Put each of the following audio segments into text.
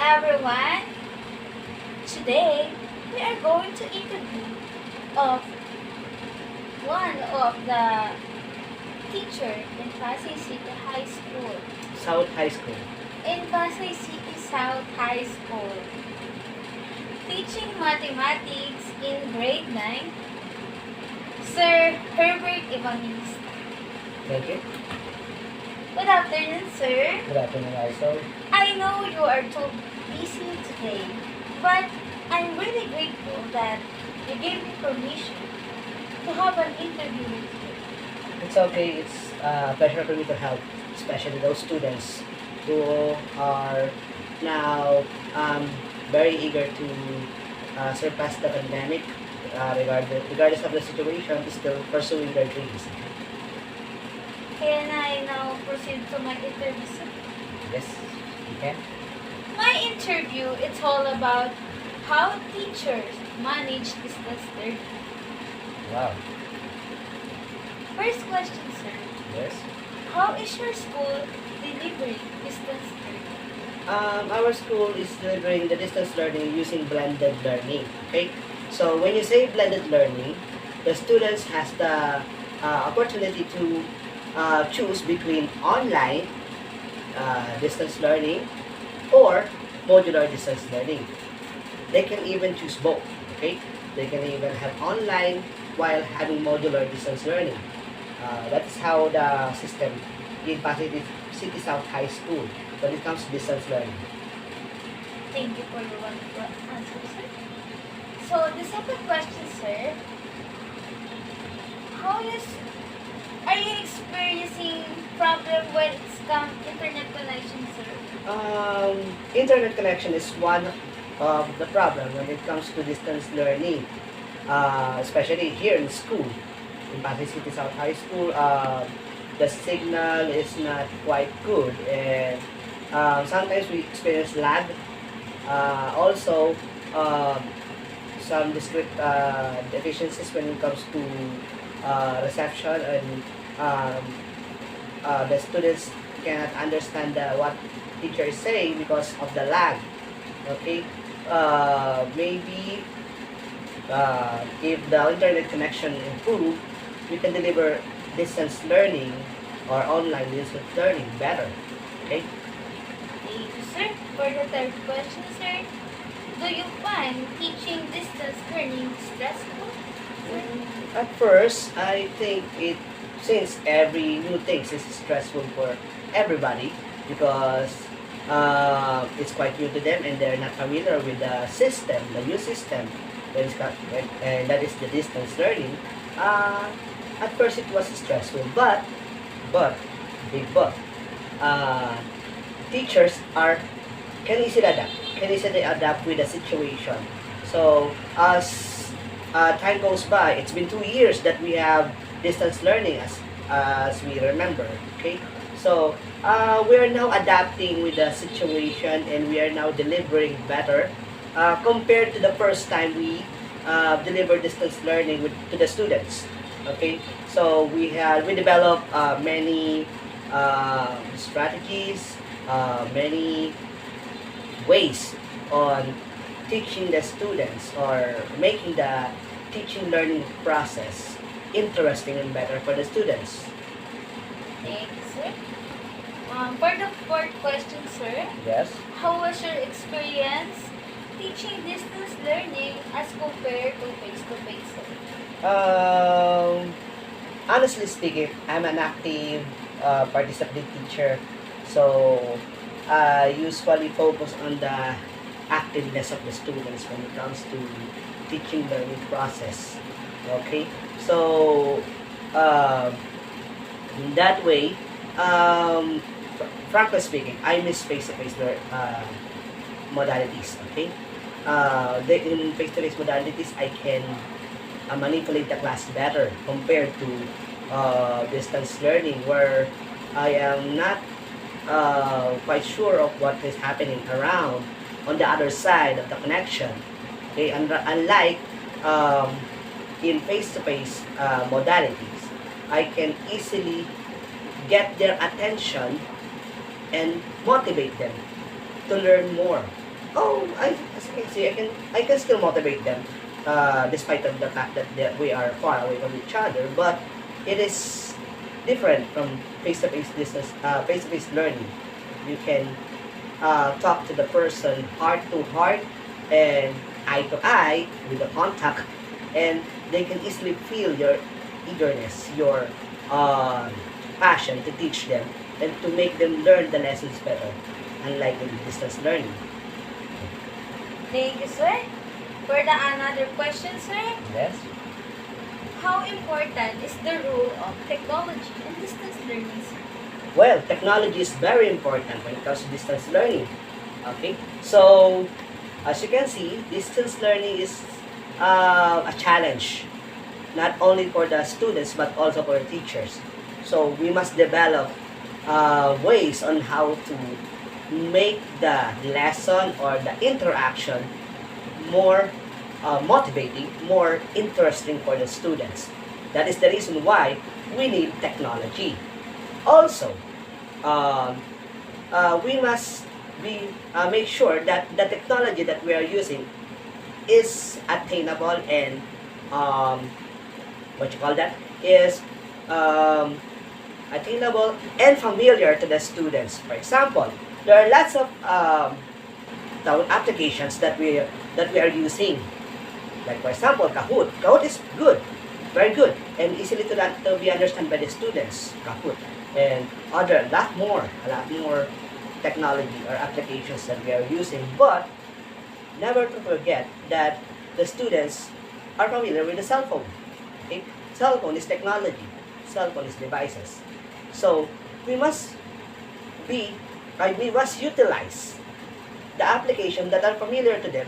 everyone. Today we are going to interview of one of the teacher in Pasay City High School. South High School. In Pasay City South High School, teaching mathematics in grade 9, Sir Herbert Evangelista. Thank you. Good afternoon, sir. Good afternoon also. I know you are too busy today, but I'm really grateful that you gave me permission to have an interview with you. It's okay. It's a pleasure for me to help, especially those students who are now very eager to surpass the pandemic, regardless of the situation, still pursuing their dreams. Can I now proceed to my interview, sir? Yes, you can. My interview is all about how teachers manage distance learning. Wow. First question, sir. Yes. How is your school delivering distance learning? Our school is delivering the distance learning using blended learning. Okay. So when you say blended learning, the students has the opportunity to choose between online distance learning or modular distance learning. They can even choose both. Okay, they can even have online while having modular distance learning. That's how the system in Pasay City South High School when it comes to distance learning. Thank you for your wonderful answer, sir. So the second question, sir, how is are you experiencing problem when it's come internet connection, sir? Internet connection is one of the problem when it comes to distance learning, especially here in school, in Pasay City South High School. The signal is not quite good, and sometimes we experience lag. Also, some discrete deficiencies when it comes to reception, and um, the students cannot understand what teacher is saying because of the lag. Okay, maybe if the internet connection improve, we can deliver distance learning or online distance learning better. Okay. Thank you, sir. For the third question, sir, do you find teaching distance learning stressful? At first, I think since every new thing is stressful for everybody because it's quite new to them and they're not familiar with the system, the new system and that is the distance learning. At first, it was stressful, but big but, uh, teachers can easily adapt with the situation. So as time goes by, it's been 2 years that we have distance learning as we remember. Okay, so we are now adapting with the situation and we are now delivering better compared to the first time we deliver distance learning to the students. Okay, so we develop many strategies, many ways on teaching the students or making the teaching learning process interesting and better for the students. Thank you, sir. For the fourth question, sir, Yes. how was your experience teaching distance learning as compared to face-to-face, sir? Um, Honestly speaking, I'm an active participating teacher, so I usually focus on the activeness of the students when it comes to teaching learning process. Okay, so uh, in that way, frankly speaking, I miss face-to-face modalities. Okay, in face-to-face modalities, I can manipulate the class better compared to distance learning where I am not quite sure of what is happening around on the other side of the connection. Okay, unlike um, in face-to-face modalities, I can easily get their attention and motivate them to learn more Oh, as you can see, I can still motivate them, despite of the fact that we are far away from each other. But it is different from face-to-face business, face-to-face learning. You can talk to the person heart to heart and eye to eye with the contact, and they can easily feel your eagerness, your uh, passion to teach them and to make them learn the lessons better, unlike in distance learning. Thank you, sir. For the another question, sir, Yes. how important is the role of technology in distance learning, sir? Well, technology is very important when it comes to distance learning. Okay, so as you can see, distance learning is a challenge, not only for the students but also for the teachers. So we must develop ways on how to make the lesson or the interaction more motivating, more interesting for the students. That is the reason why we need technology. Also, um, we must be make sure that the technology that we are using is attainable and um, what you call that is um, attainable and familiar to the students. For example, there are lots of applications that we are using. Like for example, Kahoot. Kahoot is good, very good, and easily to be understood by the students. Kahoot and a lot more technology or applications that we are using. But never to forget that the students are familiar with the cell phone. Okay? Cell phone is technology. Cell phone is devices. So we must be, we must utilize the application that are familiar to them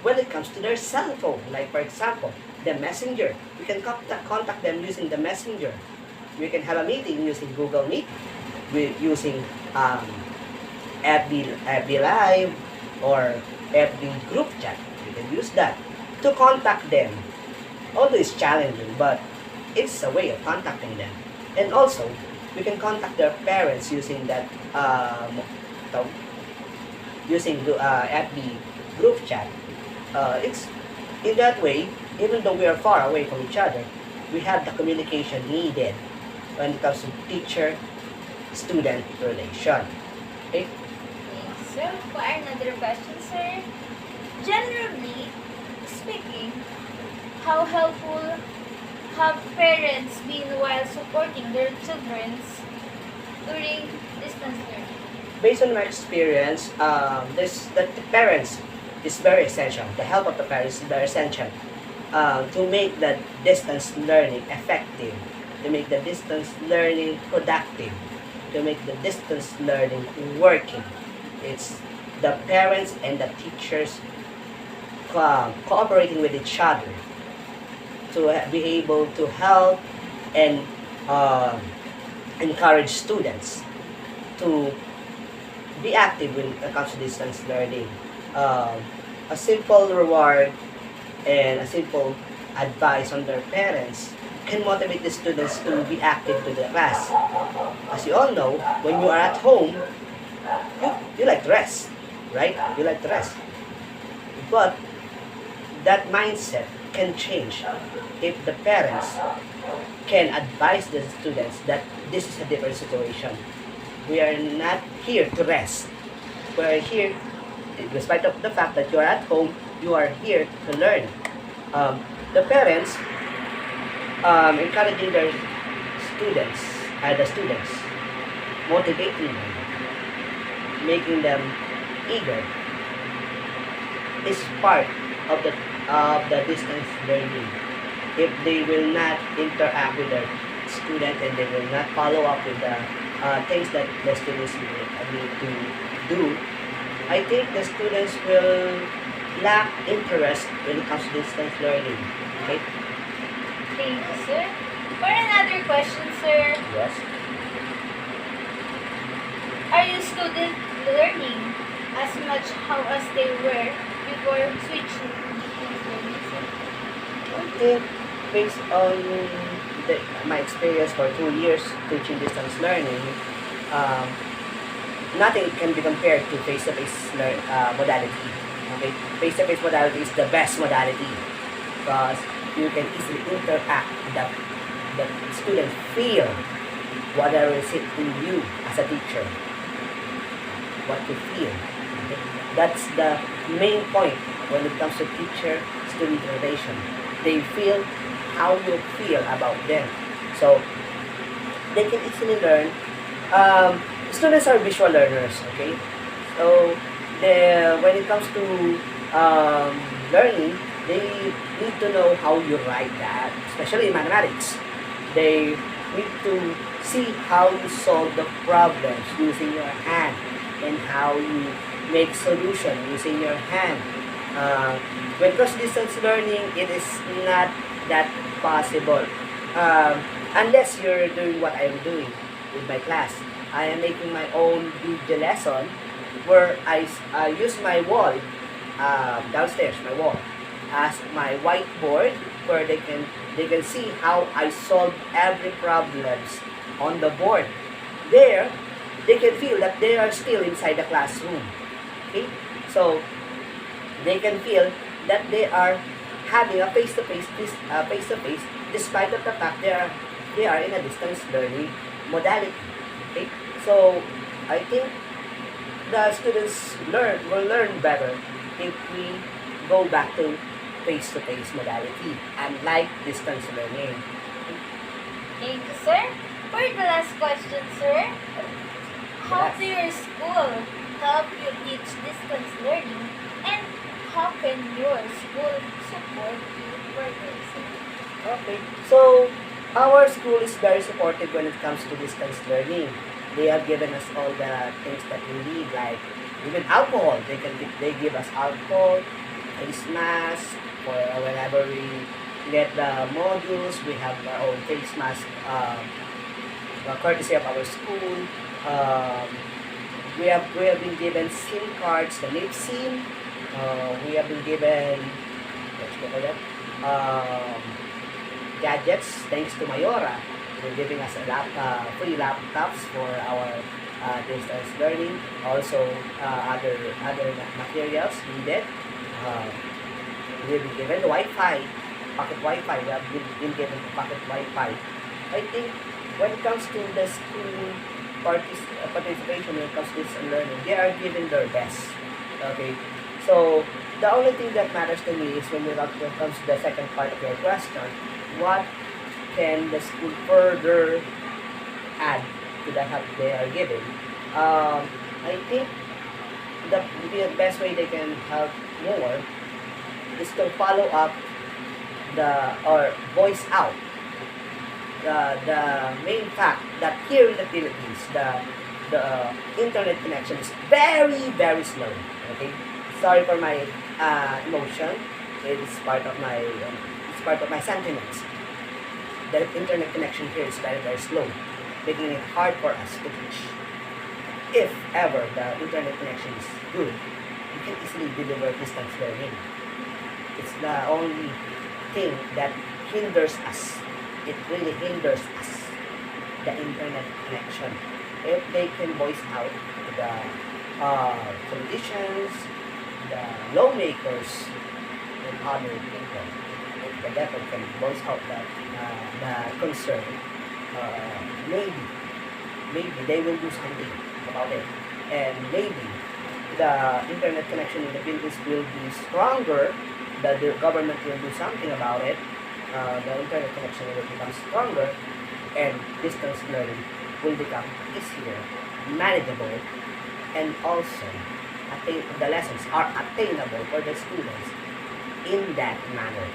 when it comes to their cell phone. Like for example, the messenger. We can contact them using the messenger. We can have a meeting using Google Meet, with using FB Live or FB group chat. We can use that to contact them. Although it's challenging, but it's a way of contacting them. And also, we can contact their parents using that using the FB group chat. It's in that way, even though we are far away from each other, we have the communication needed when it comes to teacher-student relation. Okay? Yes, sir. For another question, sir, generally speaking, how helpful have parents been while supporting their children during distance learning? Based on my experience, the parents is very essential. The help of the parents is very essential to make the distance learning effective, to make the distance learning productive, to make the distance learning working. It's the parents and the teachers cooperating with each other to be able to help and uh, encourage students to be active when it comes to distance learning. Um, a simple reward and a simple advice on their parents can motivate the students to be active to the class. As you all know, when you are at home, you like to rest, right? You like to rest. But that mindset can change if the parents can advise the students that this is a different situation. We are not here to rest. We are here, despite of the fact that you are at home, you are here to learn. The parents encouraging their students, the students, motivating them, making them eager, is part of the distance learning. If they will not interact with their student and they will not follow up with the things that the students need to do, I think the students will lack interest when it comes to distance learning. Okay? Thank you, sir. For another question, sir, Yes. are you student learning as much how as they were before switching to distance learning, sir? I think based on my experience for 2 years teaching distance learning, um, nothing can be compared to face-to-face modality. Okay, face-to-face modality is the best modality because you can easily interact. The students feel whatever is it in you as a teacher, what you feel. Okay? That's the main point when it comes to teacher-student relation. They feel how you feel about them. So they can easily learn. Students are visual learners, okay? So when it comes to learning, they need to know how you write that, especially in mathematics. They need to see how you solve the problems using your hand and how you make solution using your hand. When cross distance learning, it is not that possible unless you're doing what I'm doing with my class. I am making my own video lesson where I use my wall downstairs, my wall, as my whiteboard where they can see how I solve every problems on the board. There, they can feel that they are still inside the classroom. Okay, so they can feel that they are having a face-to-face despite of the fact they are in a distance learning modality. Okay, so I think the students will learn better if we go back to face-to-face modality, unlike distance learning. Thank you, sir. For the last question, sir, how Yes. do your school help you teach distance learning, and how can your school support you further, sir? Okay, so our school is very supportive when it comes to distance learning. They have given us all the things that we need, like even alcohol. They give us alcohol, face mask for whenever we get the modules. We have our own face mask, courtesy of our school. Um, we have been given SIM cards, the NIP SIM. We have been given what's it called that? Gadgets thanks to Mayora. They're giving us free laptops for our distance learning. Also, other materials needed. Uh, we've been given the Wi-Fi, pocket Wi-Fi. We have been given pocket Wi-Fi. I think when it comes to the school participation, when it comes to distance learning, they are giving their best. Okay, so the only thing that matters to me is when it comes to the second part of your question, what can the school further add to the help they are giving? I think the best way they can help more is to follow up or voice out the main fact that here in the Philippines, the internet connection is very, very slow. Okay, sorry for my emotion. It's part of my sentiments. The internet connection here is very, very slow, making it hard for us to teach. If ever the internet connection is good, you can easily deliver distance learning. It's the only thing that hinders us. It really hinders us, the internet connection. If they can voice out the politicians, the lawmakers, and other people, if the devil can voice out the concern, maybe they will do something about it. And maybe the internet connection in the Philippines will be stronger, that the government will do something about it, the internet connection will become stronger, and distance learning will become easier, manageable, and also the lessons are attainable for the students in that manner.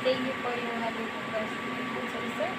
Thank you for your wonderful answer, sir.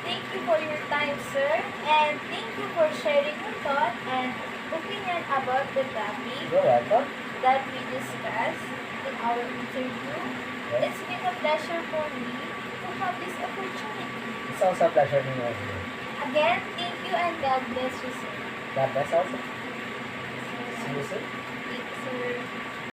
Thank you for your time, sir, and thank you for sharing your thought and opinion about the topic You're welcome. that we discussed in our interview. Yes. It's been a pleasure for me to have this opportunity. It's also a pleasure being with you. Again, thank you and God bless you, sir. God bless also. See you soon.